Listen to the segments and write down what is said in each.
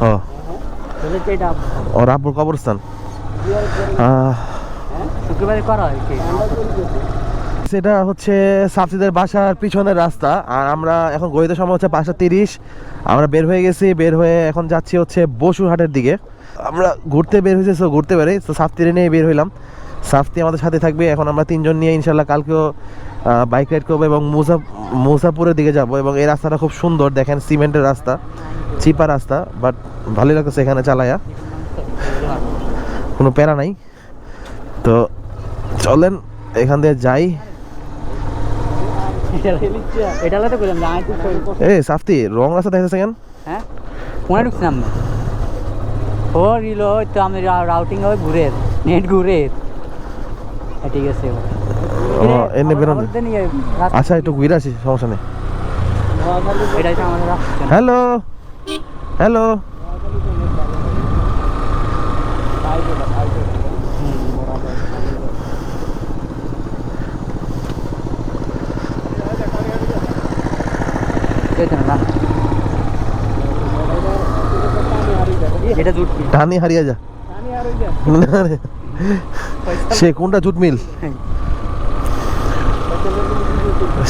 ও ওর আব্বুর কবরস্থান শুক্রবারে করা হয় কি? সেটা হচ্ছে সাফসিদের বাসার পিছনের রাস্তা। আর আমরা এখন গড়িতে সময় হচ্ছে 5:30। আমরা বের হয়ে গেছি, বের হয়ে এখন যাচ্ছি হচ্ছে বসুরহাটের দিকে। আমরা ঘুরতে বের হয়েছি, তো ঘুরতে পারি, তো সাফতিরে নিয়ে বের হইলাম। সাফতি আমাদের সাথে থাকবে। এখন আমরা 3 জন নিয়ে ইনশাল্লাহ কালকেও বাইক রাইড করবো এবং মুসাপুরের দিকে যাব। এবং এই রাস্তাটা খুব সুন্দর, দেখেন সিমেন্টের রাস্তা, চিপা রাস্তা, বাট ভালোই লাগতেছে এখানে চালায়া, কোনো প্যারা নাই। তো চলেন এখান দিয়ে যাই। এ সাফতি রং রাস্তা দেখতেছে কেন? হ্যাঁ কোনে ঢুকছিলাম না, ও রিল তো আমি রাউটিং হবে ঘুরে নেট ঘুরে। ঠিক আছে এনে বেরোন। আচ্ছা একটু ঘুরে আসি, সমস্যা নেই। হ্যালো হ্যালো, টানি হারিয়ে যা। সে কোনটা জুট মিল?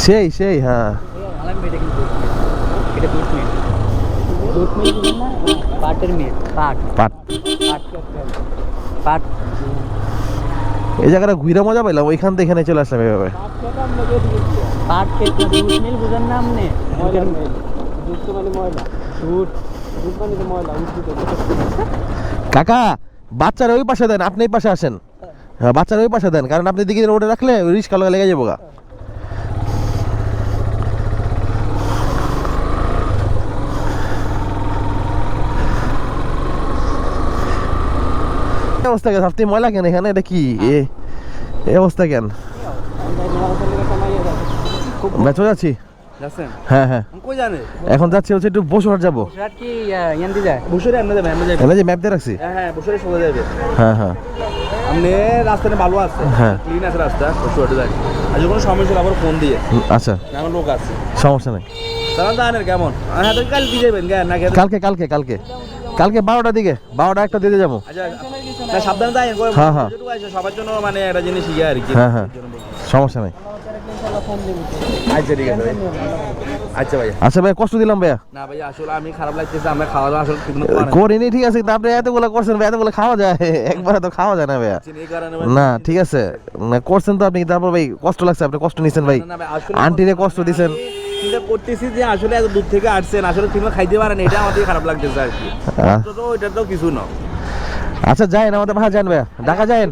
সেই সেই হ্যাঁ। এই জায়গাটা ঘুরে মজা পাইলাম, ওইখান থেকে এখানে চলে আসলাম এভাবে। কাকা বাচ্চারা ওই পাশে দেন, আপনি এই পাশে আসেন। হ্যাঁ বাচ্চারা ওই পাশে দেন, কারণ আপনি দিকে রোডে রাখলে রিস্কা লেগে যাবো গা। অবস্থা কেন আপনি ময়লা কেন এখানে? এটা কি এই অবস্থা কেন? বেঁচে যাচ্ছি। হ্যাঁ হ্যাঁ এখন যাচ্ছি হচ্ছে একটু বসুরহাট যাবো। যে ম্যাপ দিয়ে রাখছি। হ্যাঁ হ্যাঁ আপনি রাস্তাটা ভালো আছে, হ্যাঁ ক্লিন আছে রাস্তা, বসুরহাটে যাই। আজ কোনো সমস্যা আবার ফোন দিয়ে। আচ্ছা এখন লোক আছে, সমস্যা নেই। জানেন কেমন? হ্যাঁ তো কালকে যাবেন না? কালকে কালকে কালকে কালকে 12টার দিকে, 12টা একটা দিতে যাবো। আচ্ছা সাবধানে যাই। হ্যাঁ হ্যাঁ সবার জন্য মানে একটা জিনিস ইয়ে আর কি। হ্যাঁ হ্যাঁ সমস্যা নেই। আচ্ছা ঠিক আছে ভাই। আচ্ছা ভাইয়া। আচ্ছা ভাই কষ্ট দিলাম ভাইয়া। না ভাইয়া আসলে আমি খারাপ লাগতেছে, আমরা খাওয়া দাওয়া আসলে করিনি, ঠিক আছে। আপনি এতগুলো করছেন ভাই, এতগুলো খাওয়া যায়? একবারে তো খাওয়া যায় না ভাইয়া। না ঠিক আছে, না করছেন তো আপনি, তারপর ভাই কষ্ট লাগছে, আপনি কষ্ট নিছেন ভাই, আন্টিরে কষ্ট দিছেন। চিন্তা করতেছি যে আসলে এত দূর থেকে আসছেন, আসলে তুমি খাইতে পারেন, এটা আমাদের খারাপ লাগতেছে আর কি। তো এটা তো কিছু না। আচ্ছা যাই না, আমাদের বাসা যান ভাইয়া, ঢাকা যান,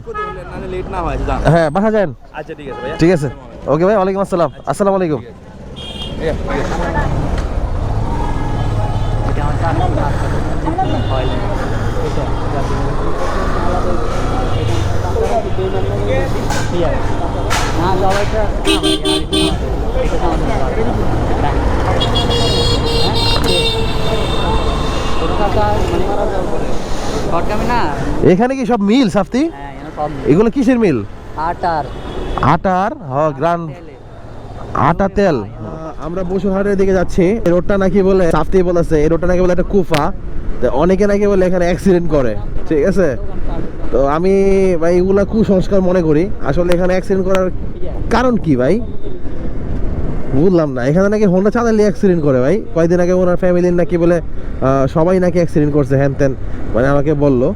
লেট না হয়। হ্যাঁ বাসা যান। আচ্ছা ঠিক আছে ভাইয়া। ঠিক আছে ওকে ভাই, ওয়ালাইকুম আসসালাম। আসসালামু আলাইকুম। এখানে কি সব মিল সাফতি? এগুলো কিসের মিল? আটার গ্রান আটা তেল। আমরা বসুরহাটের দিকে যাচ্ছি। এই রোডটা নাকি বলে সাফতি বলেছে, এই রোডটা নাকি বলে একটা কুফা, তো অনেকে নাকি বলে এখানে অ্যাক্সিডেন্ট করে। ঠিক আছে, তো আমি ভাই এগুলা কুসংস্কার মনে করি। আসলে এখানে অ্যাক্সিডেন্ট করার কারণ কি ভাই বুঝলাম না। এখানে নাকি হোন্ডা চালালে অ্যাক্সিডেন্ট করে ভাই। কয়েকদিন আগে ওনার ফ্যামিলির নাকি বলে সবাই নাকি অ্যাক্সিডেন্ট করছে, হ্যান ত্যান মানে আমাকে বললো।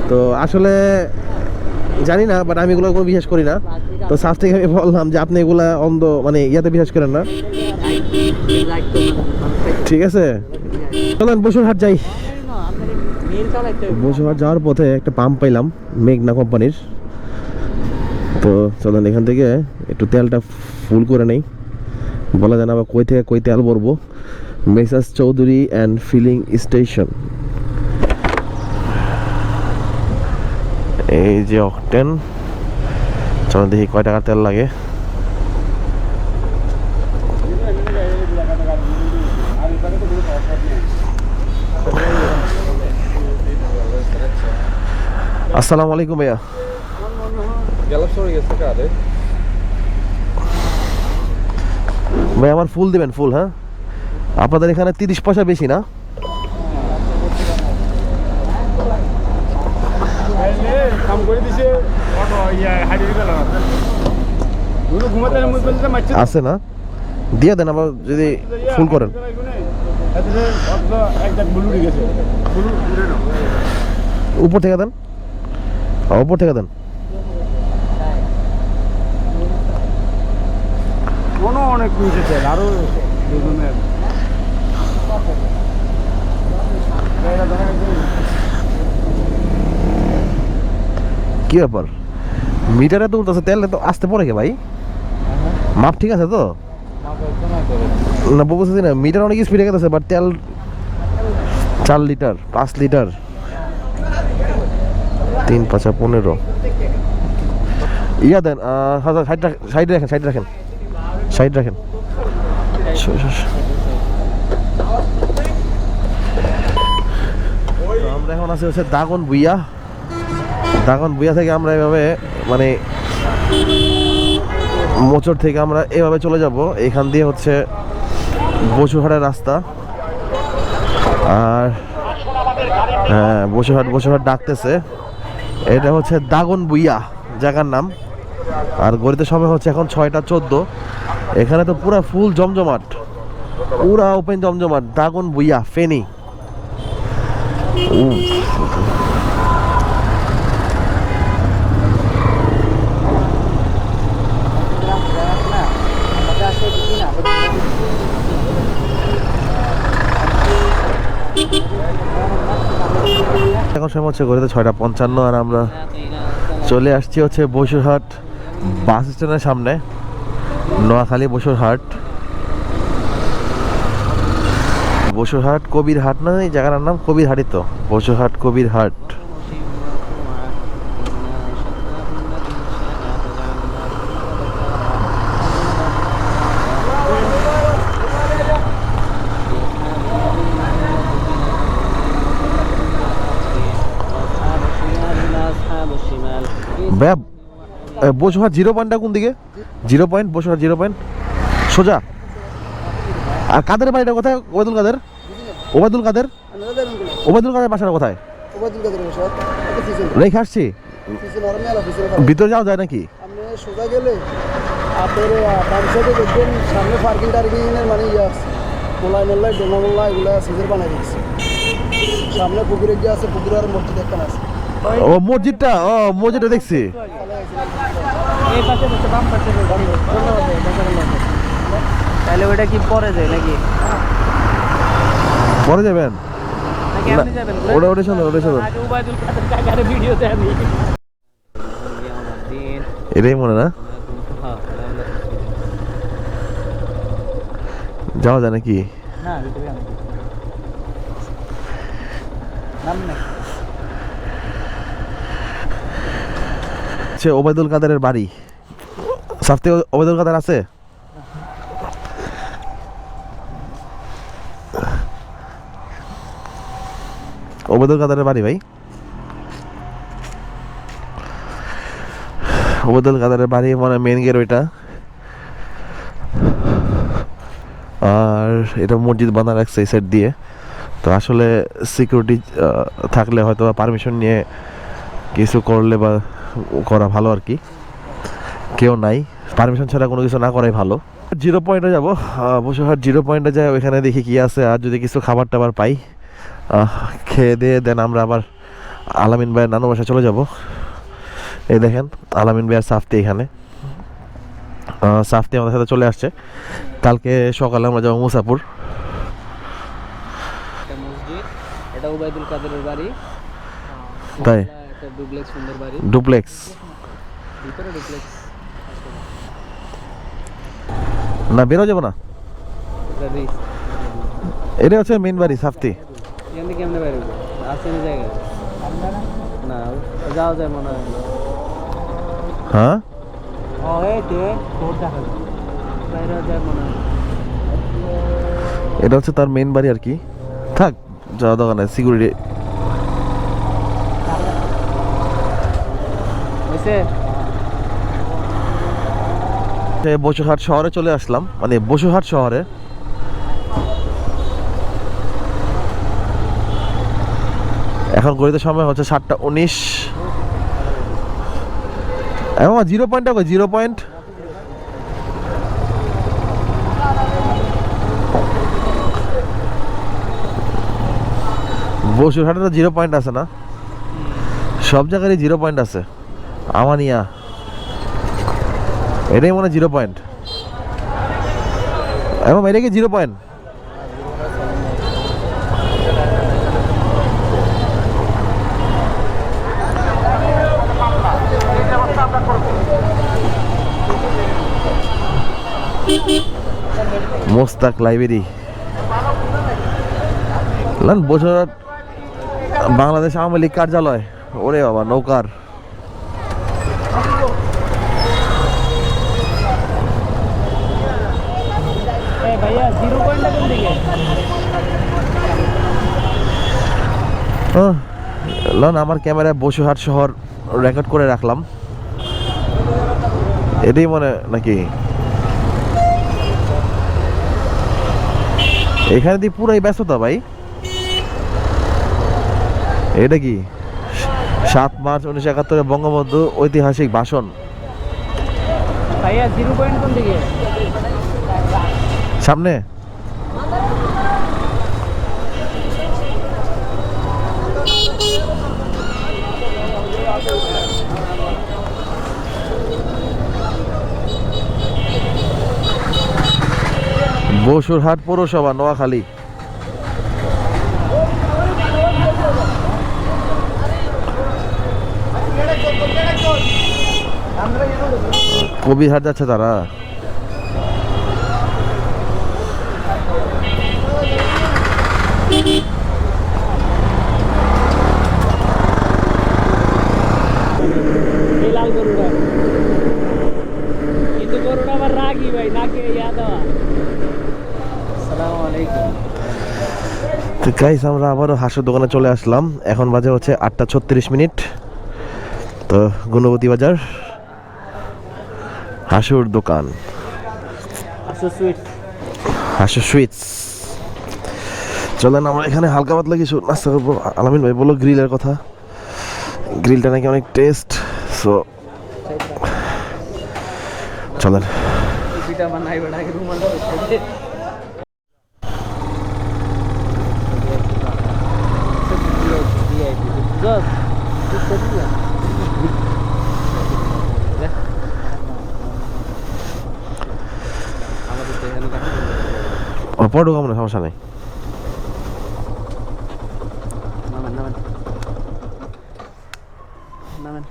তো আসলে জানি না, বাট আমি এগুলো কোনো বিশ্বাস করি না। তো সাফ থেকে আমি বললাম যে আপনি এগুলা অন্ধ মানে ইয়াতে বিশ্বাস করেন না। ঠিক আছে চলেন বসুরহাট যাই। বসুরহাট যাওয়ার পথে একটা পাম্প পাইলাম মেঘনা কোম্পানির। তো চলেন এখান থেকে একটু তেলটা ফুল করে নেই, বলা যায় না আবার কই থেকে কই তেল ভরবো। Messrs Chowdhury and filling station. এই যে অকটেন, চলো দেখি কয় টাকার তেল লাগে। আসসালামু আলাইকুম ভাইয়া। ভাই আমার ফুল দিবেন, ফুল। হ্যাঁ আপনাদের এখানে 30 পয়সা বেশি না? কাম করে দিছে অটো ইয়া হাজির গেল ওগুলো ঘুমাতে বলতে মারছে আছে না দিয়ে দেন আবার যদি ফুল করেন এতে অটো একটা ব্লু গেছে ব্লু উড়ে না উপর থেকে দেন উপর থেকে দেন অনেক নিচে তেল আরো দুজনের কি ব্যাপার মিটারে তো উঠতেছে তেল তো আসতে পড়ে কে ভাই মাপ ঠিক আছে তো না বুঝতেছি না মিটার অনেক স্পিডে গেছে বাট তেল 4 লিটার 5 লিটার 3 5 15 ইয়া দেন সাইড রাখেন আমরা এখন আছি হচ্ছে দাগন বুইয়া থেকে আমরা এভাবে মানে মোচড় থেকে আমরা এভাবে চলে যাব এখান দিয়ে হচ্ছে বসুরহাটের রাস্তা আর হ্যাঁ বসুরহাট ডাকতেছে এটা হচ্ছে দাগন বুইয়া জায়গার নাম আর গড়িতে সময় হচ্ছে এখন 6:14 এখানে তো পুরা ফুল জমজমাট পুরা ওপেন জমজমাট দাগন বুইয়া ফেনী এখন সময় হচ্ছে গড়িতে 6:55 আর আমরা চলে আসছি হচ্ছে বসুরহাট বাস স্ট্যান্ডের সামনে নোয়াখালী বসুরহাট কবিরহাট না এই জায়গাটার নাম কবিরহাটই তো বসুরহাট কবিরহাট ভাইয়া বসুরহাট 0 পয়েন্টটা কোন দিকে 0 পয়েন্ট বসুরহাট 0 পয়েন্ট সোজা আর কাদের বাড়িটা কোথায় ওবায়দুল কাদের বাসাটা কোথায় রেখে আসছি ভিতরে যাওয়া যায় নাকি সোজা গেলে আপনার বাম সাইডে দেখবেন সামনে পার্কিং টার্কিংয়ের মানে ইয়ে আছে মোল্লাই ডোনা এগুলো সিজের বানাই দিচ্ছে সামনে পুকুরে গিয়ে আছে পুকুরে আর মসজিদ একটা আছে ও মসজিদটা দেখছি তাহলে ওটা কি পরে যায় নাকি পরে যাবেন ওটা শোনো এটাই মনে না যাওয়া যায় নাকি ওবায়দুল কাদেরের বাড়ি সাথে ওবায়দুল কাদের আছে ওবায়দুল কাদেরের বাড়ি ভাই ওবায়দুল কাদেরের বাড়ি মানে মেন গেট ওইটা আর এটা মসজিদ বাঁধা রাখছে এই সাইড দিয়ে তো আসলে সিকিউরিটি থাকলে হয়তো পারমিশন নিয়ে কিছু করলে বা করা ভালো আর কি কেউ নাই পারমিশন ছাড়া কোনো কিছু না করাই ভালো 0 পয়েন্টে যাবো বসুরহাট 0 পয়েন্টে যাই ওইখানে দেখি কি আছে আর যদি কিছু খাবার টাবার পাই খেয়ে দিয়ে দেন আমরা আবার আলামিন ভাইয়ের নানু বাসায় চলে যাব এই দেখেন আলামিন ভাইয়ের সাফতি এখানে সাফতি আমাদের সাথে চলে আসছে কালকে সকালে আমরা যাবো মুসাপুর এটা ওবায়দুল কাদেরের বাড়ি তাই ডুপ্লেক্স না বেরো যাবো না এটা হচ্ছে মেন বাড়ি সাফতি কেমনে বাইরে আছে জায়গা না যাওয়া যায় মনে হয় হ্যাঁ এটা হচ্ছে তার মেন বাড়ি আর কি থাক যাওয়া দোকানে সিকিউরিটি বসুরহাট শহরে চলে আসলাম মানে বসুরহাট শহরে এখন ঘড়িতে সময় হচ্ছে 7:19 মামা 0 পয়েন্টটা কই 0 পয়েন্ট? বসুরহাটে তো 0 পয়েন্ট আছে না? সব জায়গায় 0 পয়েন্ট আছে। আমানিয়া এটাই মনে হয় 0 পয়েন্ট। এবং এটা কি 0 পয়েন্ট? মোস্তাক লাইব্রেরি বসুরহাট বাংলাদেশ আওয়ামী লীগ কার্যালয়। ওরে বাবা নৌকার ভাইয়া 0 পয়েন্টটা কোন দিকে? লন আমার ক্যামেরায় বসুরহাট শহর রেকর্ড করে রাখলাম। এটাই মনে নাকি এখানে দিয়ে পুরাই ব্যস্ততা ভাই। এটা কি 7 মার্চ 1971 বঙ্গবন্ধু ঐতিহাসিক ভাষণ। ভাইয়া 0 পয়েন্ট কোন দিকে? সামনে বসুরহাট পৌরসভা নোয়াখালী। কবিরহাট যাচ্ছে তারা। এই লাল গরুটা কিন্তু গরুটা আবার রাগি ভাই, নাকে ইয়া দেওয়া। আসসালামু আলাইকুম। তো গাইস আমরা আবারও হাঁসের দোকানে চলে আসলাম। এখন বাজে হচ্ছে 8:36। তো গুণবতী বাজার হাঁসুর দোকান, হাঁসুর সুইটস। চলেন আমরা এখানে হালকা পাতলা কিছু নাস্তা করবো। আলামিন ভাই বলো গ্রিলের কথা, গ্রিলটা নাকি অনেক টেস্ট। সো চলেন। পিঠা বানাই বানাই রুমাল পরে ঢোকাবো না, সমস্যা নেই। নামেন